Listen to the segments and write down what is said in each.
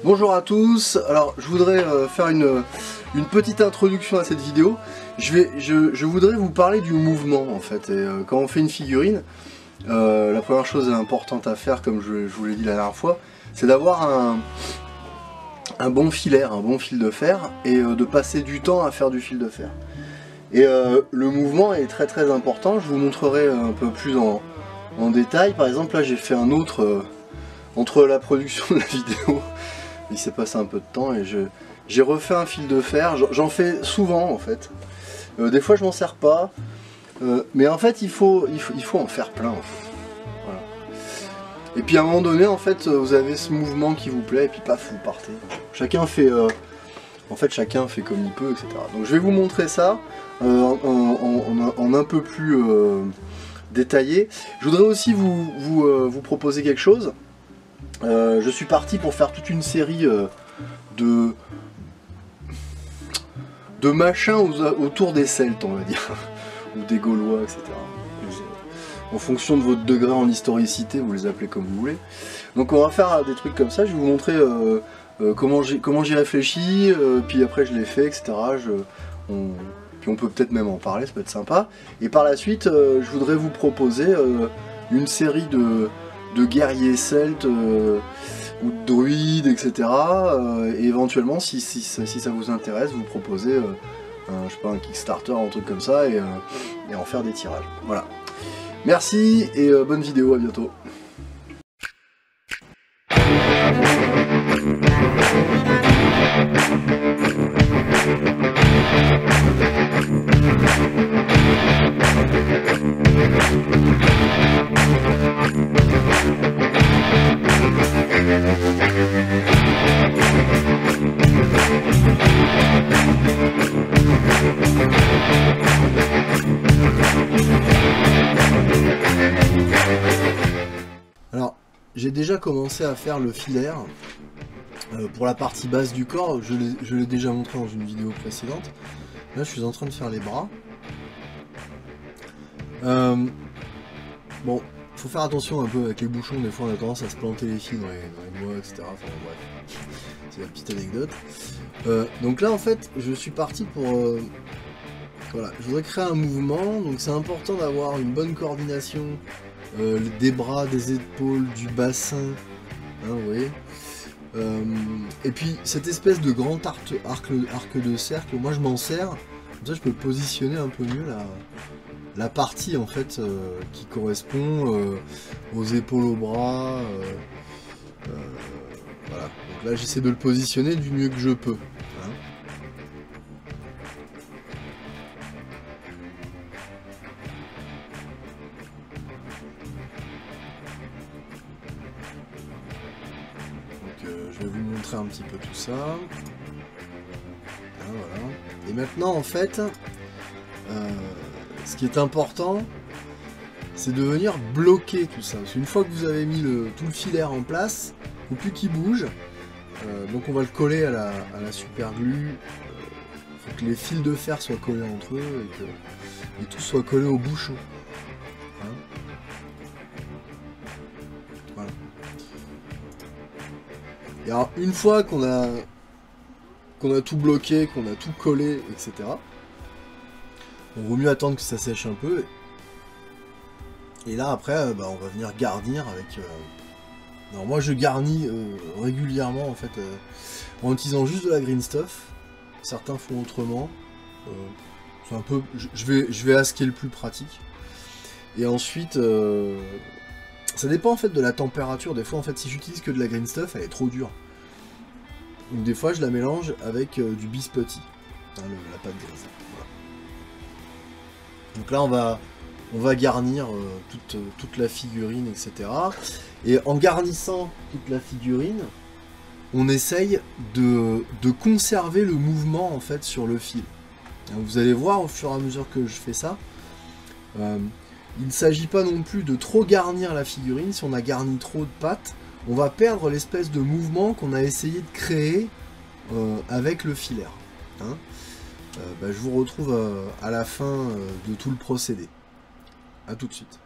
Bonjour à tous, alors je voudrais faire une petite introduction à cette vidéo. Je voudrais vous parler du mouvement en fait. Et, quand on fait une figurine, la première chose importante à faire, comme je vous l'ai dit la dernière fois, c'est d'avoir un bon filaire, un bon fil de fer, et de passer du temps à faire du fil de fer. Et le mouvement est très important, je vous montrerai un peu plus en détail. Par exemple là j'ai fait un autre, entre la production de la vidéo, il s'est passé un peu de temps et j'ai refait un fil de fer. J'en fais souvent en fait. Des fois je m'en sers pas, mais en fait il faut en faire plein. Voilà. Et puis à un moment donné en fait vous avez ce mouvement qui vous plaît et puis paf vous partez. Chacun fait chacun fait comme il peut, etc. Donc je vais vous montrer ça en un peu plus détaillé. Je voudrais aussi vous proposer quelque chose. Je suis parti pour faire toute une série de machins autour des Celtes, on va dire, ou des Gaulois, etc. En fonction de votre degré en historicité, vous les appelez comme vous voulez. Donc on va faire des trucs comme ça, je vais vous montrer comment j'y réfléchis, puis après je les fais, etc. Puis on peut peut-être même en parler, ça peut être sympa. Et par la suite, je voudrais vous proposer une série de guerriers celtes ou de druides, etc. Et éventuellement, si ça vous intéresse, vous proposer je sais pas, un Kickstarter, un truc comme ça, et en faire des tirages. Voilà. Merci et bonne vidéo, à bientôt. Alors, j'ai déjà commencé à faire le filaire pour la partie basse du corps, je l'ai déjà montré dans une vidéo précédente. Là, je suis en train de faire les bras. Bon, faut faire attention un peu avec les bouchons, des fois on a tendance à se planter les fils dans les doigts, etc. Enfin bref, c'est la petite anecdote. Donc là, en fait, je suis parti pour... voilà, je voudrais créer un mouvement, donc c'est important d'avoir une bonne coordination des bras, des épaules, du bassin, hein, vous voyez. Et puis cette espèce de grand arc de cercle, moi je m'en sers, comme ça je peux positionner un peu mieux la partie en fait qui correspond aux épaules, aux bras, voilà. Donc là j'essaie de le positionner du mieux que je peux. Hein. Je vais vous montrer un petit peu tout ça. Ah, voilà. Et maintenant en fait, ce qui est important, c'est de venir bloquer tout ça. Parce qu'une fois que vous avez mis tout le filaire en place, il ne faut plus qu'il bouge. Donc on va le coller à la super glue. Il faut que les fils de fer soient collés entre eux et tout soit collé au bouchon. Hein, voilà. Et alors une fois qu'on a tout bloqué, qu'on a tout collé, etc. On vaut mieux attendre que ça sèche un peu. Et là après, on va venir garnir avec... Alors moi je garnis régulièrement en fait en utilisant juste de la green stuff. Certains font autrement. C'est un peu... Je vais à ce qui est le plus pratique. Et ensuite... ça dépend en fait de la température. Des fois en fait si j'utilise que de la green stuff, elle est trop dure. Donc des fois je la mélange avec du biscotti, hein, la pâte grise. Voilà. Donc là on va garnir toute la figurine, etc. Et en garnissant toute la figurine, on essaye de conserver le mouvement en fait sur le fil. Donc, vous allez voir au fur et à mesure que je fais ça, il ne s'agit pas non plus de trop garnir la figurine. Si on a garni trop de pattes, on va perdre l'espèce de mouvement qu'on a essayé de créer avec le filaire. Hein. Je vous retrouve à la fin de tout le procédé. A tout de suite.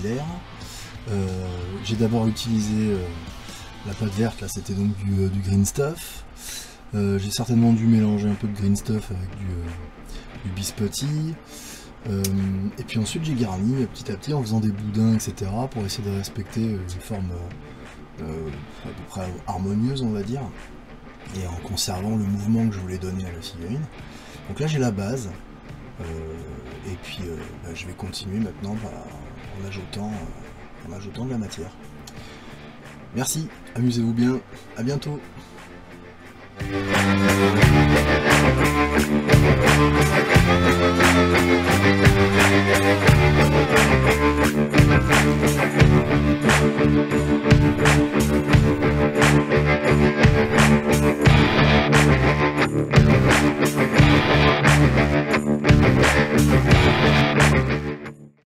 filaire. J'ai d'abord utilisé la pâte verte, là c'était donc du green stuff. J'ai certainement dû mélanger un peu de green stuff avec du biscotti. Et puis ensuite j'ai garni petit à petit en faisant des boudins, etc. pour essayer de respecter une forme à peu près harmonieuse, on va dire, et en conservant le mouvement que je voulais donner à la figurine. Donc là j'ai la base, et puis je vais continuer maintenant en ajoutant de la matière. Merci, amusez-vous bien, à bientôt.